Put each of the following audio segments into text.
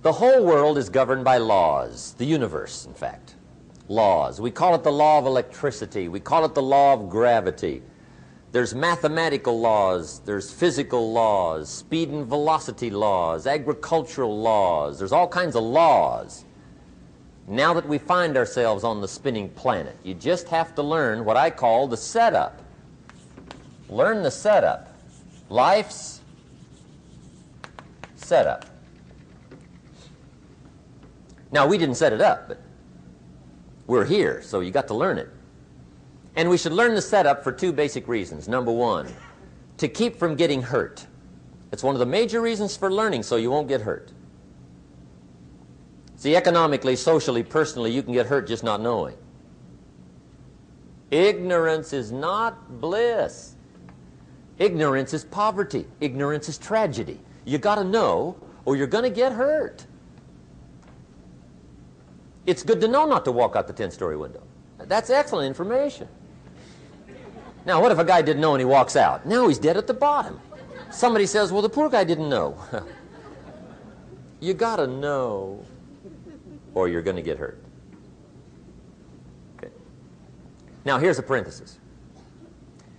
The whole world is governed by laws, the universe, in fact. Laws. We call it the law of electricity. We call it the law of gravity. There's mathematical laws, there's physical laws, speed and velocity laws, agricultural laws. There's all kinds of laws. Now that we find ourselves on the spinning planet, you just have to learn what I call the setup. Learn the setup. Life's setup. Now, we didn't set it up, but we're here, so you got to learn it. And we should learn the setup for two basic reasons. Number one, to keep from getting hurt. It's one of the major reasons for learning, so you won't get hurt. See, economically, socially, personally, you can get hurt just not knowing. Ignorance is not bliss. Ignorance is poverty. Ignorance is tragedy. You got to know, or you're going to get hurt. It's good to know not to walk out the 10-story window. That's excellent information. Now, what if a guy didn't know and he walks out? Now he's dead at the bottom. Somebody says, well, the poor guy didn't know. You got to know, or you're going to get hurt. Okay. Now, here's a parenthesis.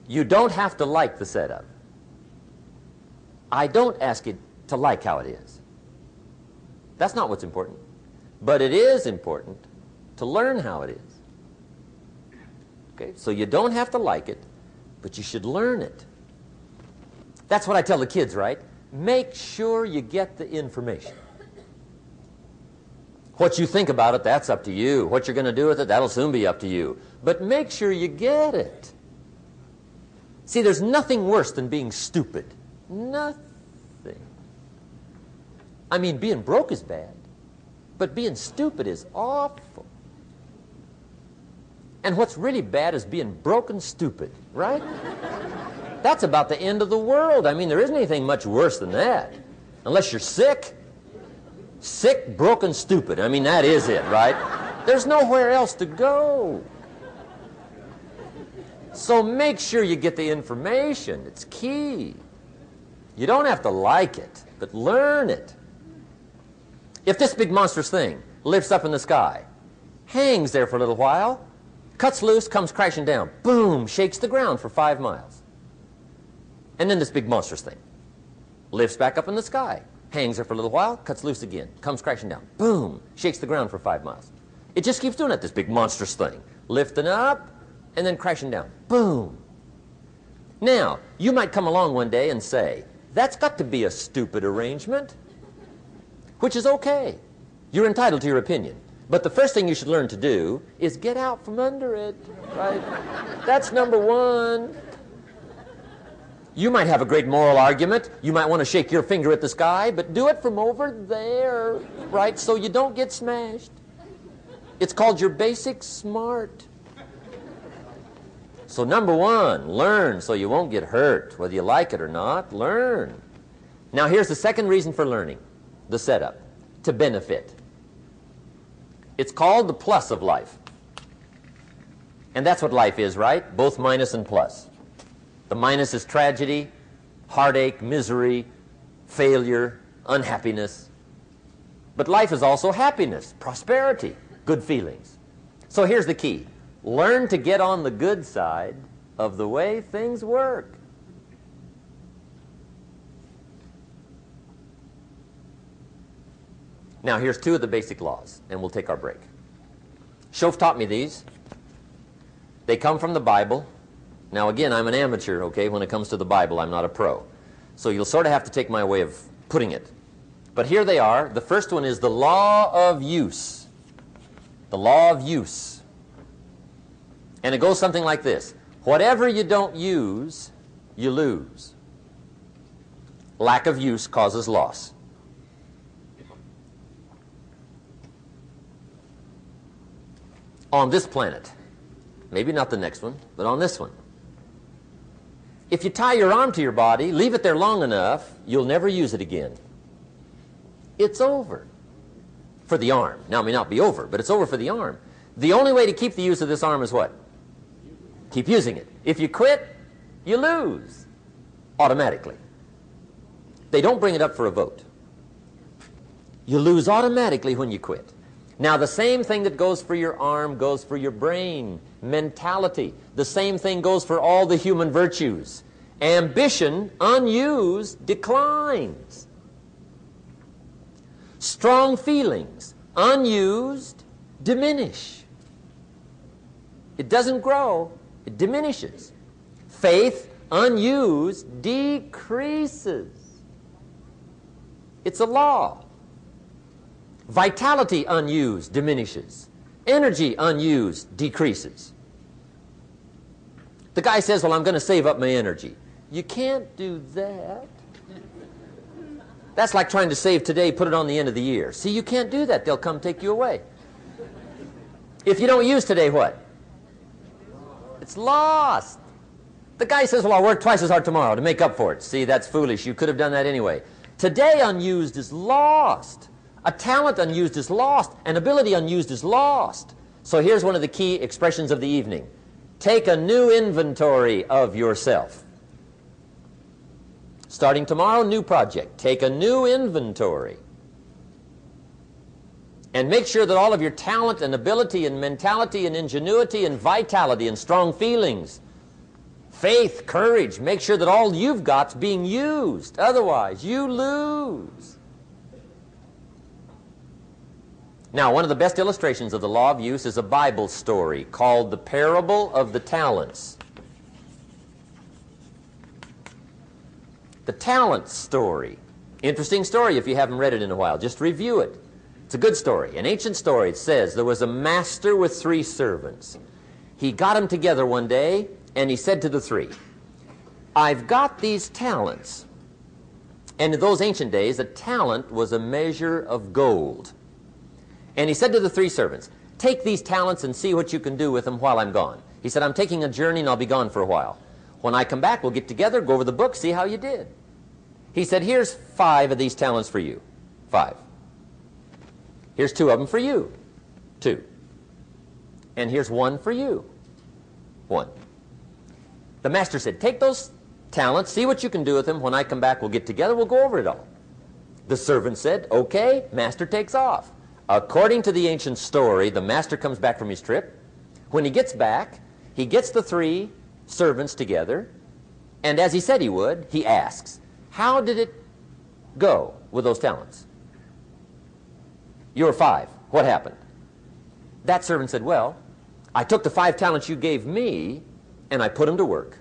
You don't have to like the setup. I don't ask you to like how it is. That's not what's important. But it is important to learn how it is. Okay? So you don't have to like it, but you should learn it. That's what I tell the kids, right? Make sure you get the information. What you think about it, that's up to you. What you're going to do with it, that'll soon be up to you. But make sure you get it. See, there's nothing worse than being stupid. Nothing. I mean, being broke is bad, but being stupid is awful. And what's really bad is being broke and stupid, right? That's about the end of the world. I mean, there isn't anything much worse than that. Unless you're sick. Sick, broken, stupid. I mean, that is it, right? There's nowhere else to go. So make sure you get the information. It's key. You don't have to like it, but learn it. If this big monstrous thing lifts up in the sky, hangs there for a little while, cuts loose, comes crashing down, boom, shakes the ground for 5 miles. And then this big monstrous thing lifts back up in the sky, hangs there for a little while, cuts loose again, comes crashing down, boom, shakes the ground for 5 miles. It just keeps doing it, this big monstrous thing, lifting up and then crashing down, boom. Now, you might come along one day and say, that's got to be a stupid arrangement, which is okay. You're entitled to your opinion. But the first thing you should learn to do is get out from under it, right? That's number one. You might have a great moral argument. You might want to shake your finger at the sky, but do it from over there, right? So you don't get smashed. It's called your basic smart. So number one, learn so you won't get hurt. Whether you like it or not, learn. Now here's the second reason for learning, the setup, to benefit. It's called the plus of life. And that's what life is, right? Both minus and plus. The minus is tragedy, heartache, misery, failure, unhappiness. But life is also happiness, prosperity, good feelings. So here's the key. Learn to get on the good side of the way things work. Now, here's two of the basic laws, and we'll take our break. Shof taught me these. They come from the Bible. Now, again, I'm an amateur, okay? When it comes to the Bible, I'm not a pro. So you'll sort of have to take my way of putting it. But here they are. The first one is the law of use. The law of use. And it goes something like this. Whatever you don't use, you lose. Lack of use causes loss. On this planet, maybe not the next one, but on this one, if you tie your arm to your body, leave it there long enough, you'll never use it again. It's over for the arm. Now, it may not be over, but it's over for the arm. The only way to keep the use of this arm is what? Keep using it. If you quit, you lose automatically. They don't bring it up for a vote. You lose automatically when you quit. Now, the same thing that goes for your arm goes for your brain, mentality. The same thing goes for all the human virtues. Ambition, unused, declines. Strong feelings, unused, diminish. It doesn't grow, it diminishes. Faith, unused, decreases. It's a law. Vitality, unused, diminishes. Energy, unused, decreases. The guy says, well, I'm going to save up my energy. You can't do that. That's like trying to save today, put it on the end of the year. See, you can't do that. They'll come take you away. If you don't use today, what? It's lost. The guy says, well, I'll work twice as hard tomorrow to make up for it. See, that's foolish. You could have done that anyway. Today unused is lost. A talent unused is lost. An ability unused is lost. So here's one of the key expressions of the evening. Take a new inventory of yourself. Starting tomorrow, new project. Take a new inventory. And make sure that all of your talent and ability and mentality and ingenuity and vitality and strong feelings, faith, courage, make sure that all you've got's being used. Otherwise, you lose. Now, one of the best illustrations of the law of use is a Bible story called the Parable of the Talents. The talent story. Interesting story if you haven't read it in a while. Just review it. It's a good story. An ancient story. It says there was a master with 3 servants. He got them together one day and he said to the 3, I've got these talents. And in those ancient days, a talent was a measure of gold. And he said to the 3 servants, take these talents and see what you can do with them while I'm gone. He said, I'm taking a journey and I'll be gone for a while. When I come back, we'll get together, go over the book, see how you did. He said, here's 5 of these talents for you. 5. Here's 2 of them for you. 2. And here's 1 for you. 1. The master said, take those talents, see what you can do with them. When I come back, we'll get together, we'll go over it all. The servant said, okay, master takes off. According to the ancient story, the master comes back from his trip. When he gets back, he gets the 3 servants together, and as he said he would, he asks, how did it go with those talents? You were 5. What happened? That servant said, well, I took the 5 talents you gave me, and I put them to work.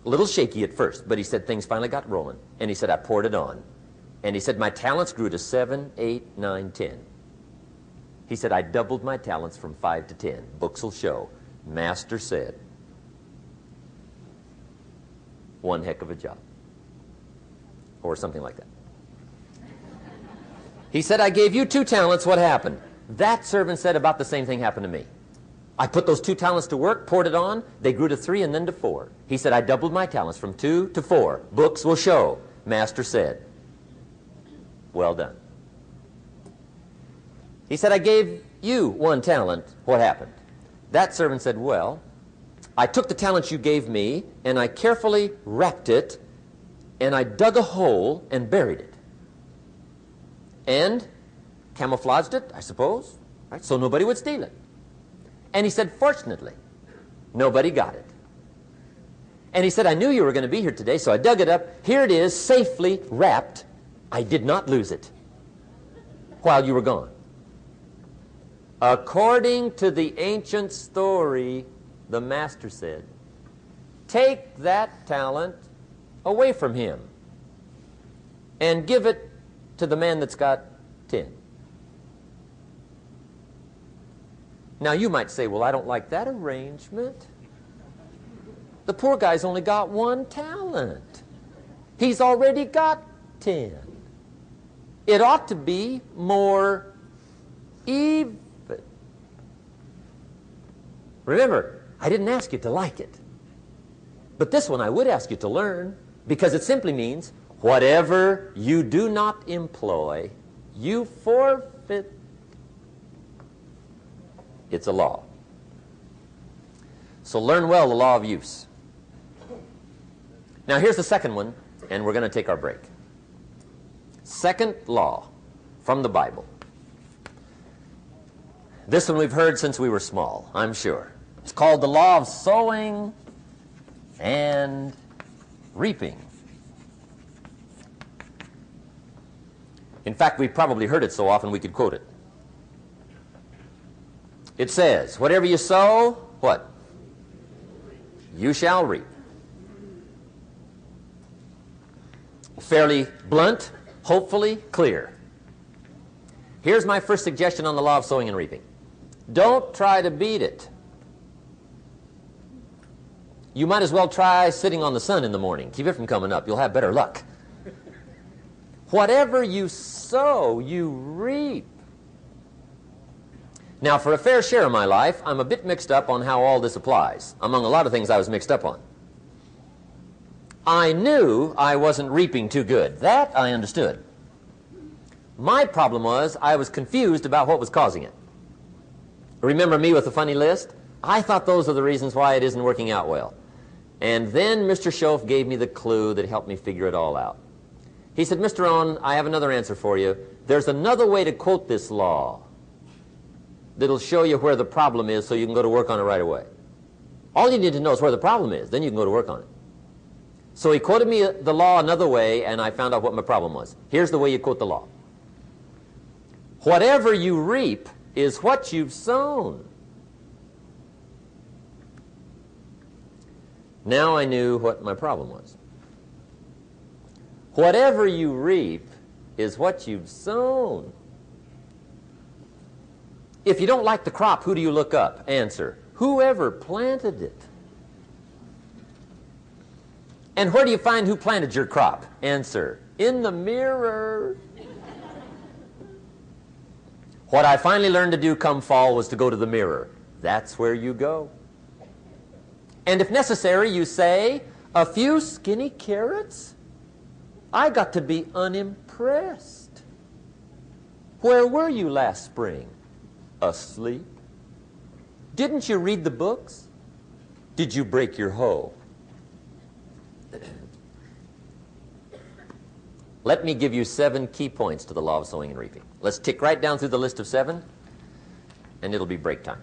A little shaky at first, but he said things finally got rolling. And he said, I poured it on. And he said, my talents grew to 7, 8, 9, 10. He said, I doubled my talents from 5 to 10. Books will show. Master said, one heck of a job. Or something like that. He said, I gave you 2 talents. What happened? That servant said about the same thing happened to me. I put those 2 talents to work, poured it on. They grew to 3 and then to 4. He said, I doubled my talents from 2 to 4. Books will show. Master said, well done. He said, I gave you 1 talent. What happened? That servant said, well, I took the talents you gave me, and I carefully wrapped it, and I dug a hole and buried it. And camouflaged it, I suppose, right, so nobody would steal it. And he said, fortunately, nobody got it. And he said, I knew you were going to be here today, so I dug it up. Here it is, safely wrapped. I did not lose it while you were gone. According to the ancient story, the master said, take that talent away from him and give it to the man that's got 10. Now you might say, well, I don't like that arrangement. The poor guy's only got 1 talent. He's already got 10. It ought to be more even. Remember, I didn't ask you to like it. But this one I would ask you to learn, because it simply means whatever you do not employ, you forfeit. It's a law. So learn well the law of use. Now here's the second one, and we're going to take our break. Second law. from the Bible. This one we've heard since we were small, I'm sure. It's called the law of sowing and reaping. In fact, we've probably heard it so often we could quote it. It says, whatever you sow, what? You shall reap. Fairly blunt, hopefully clear. Here's my first suggestion on the law of sowing and reaping. Don't try to beat it. You might as well try sitting on the sun in the morning. Keep it from coming up. You'll have better luck. Whatever you sow, you reap. Now, for a fair share of my life, I'm a bit mixed up on how all this applies. Among a lot of things I was mixed up on. I knew I wasn't reaping too good. That I understood. My problem was I was confused about what was causing it. Remember me with the funny list? I thought those are the reasons why it isn't working out well. And then Mr. Schoaf gave me the clue that helped me figure it all out. He said, Mr. Owen, I have another answer for you. There's another way to quote this law that'll show you where the problem is so you can go to work on it right away. All you need to know is where the problem is. Then you can go to work on it. So he quoted me the law another way, and I found out what my problem was. Here's the way you quote the law. Whatever you reap is what you've sown. Now I knew what my problem was. Whatever you reap is what you've sown. If you don't like the crop, who do you look up? Answer, whoever planted it. And where do you find who planted your crop? Answer, in the mirror. What I finally learned to do come fall was to go to the mirror. That's where you go. And if necessary, you say, a few skinny carrots? I got to be unimpressed. Where were you last spring? Asleep. Didn't you read the books? Did you break your hoe? Let me give you 7 key points to the law of sowing and reaping. Let's tick right down through the list of 7, and it'll be break time.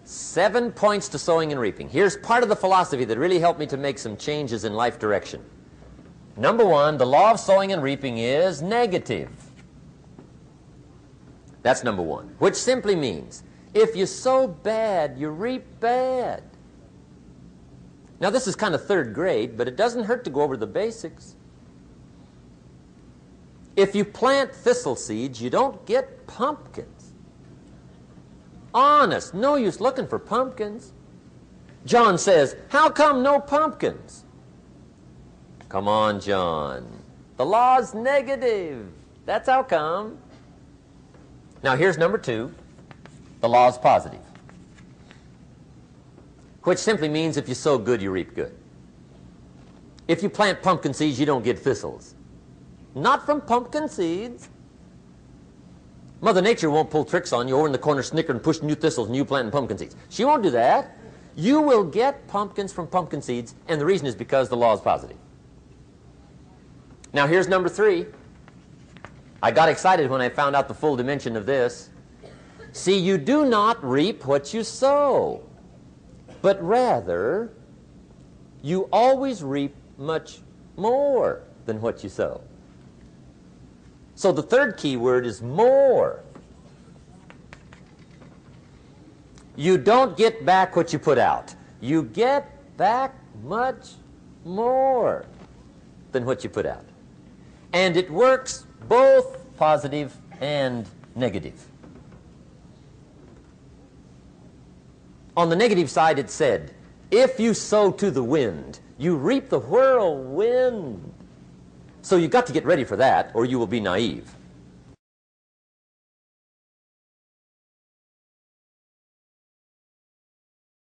7 points to sowing and reaping. Here's part of the philosophy that really helped me to make some changes in life direction. Number 1, the law of sowing and reaping is negative. That's number 1, which simply means if you sow bad, you reap bad. Now, this is kind of 3rd grade, but it doesn't hurt to go over the basics. If you plant thistle seeds, you don't get pumpkins. Honest, no use looking for pumpkins. John says, how come no pumpkins? Come on, John. The law's negative. That's how come. Now, here's number 2. The law's positive, which simply means if you sow good, you reap good. If you plant pumpkin seeds, you don't get thistles. Not from pumpkin seeds. Mother Nature won't pull tricks on you over in the corner snickering, pushing new thistles and you planting pumpkin seeds. She won't do that. You will get pumpkins from pumpkin seeds, and the reason is because the law is positive. Now, here's number 3. I got excited when I found out the full dimension of this. See, you do not reap what you sow, but rather you always reap much more than what you sow. So the 3rd key word is more. You don't get back what you put out. You get back much more than what you put out. And it works both positive and negative. On the negative side, it said, if you sow to the wind, you reap the whirlwind. So you've got to get ready for that, or you will be naive.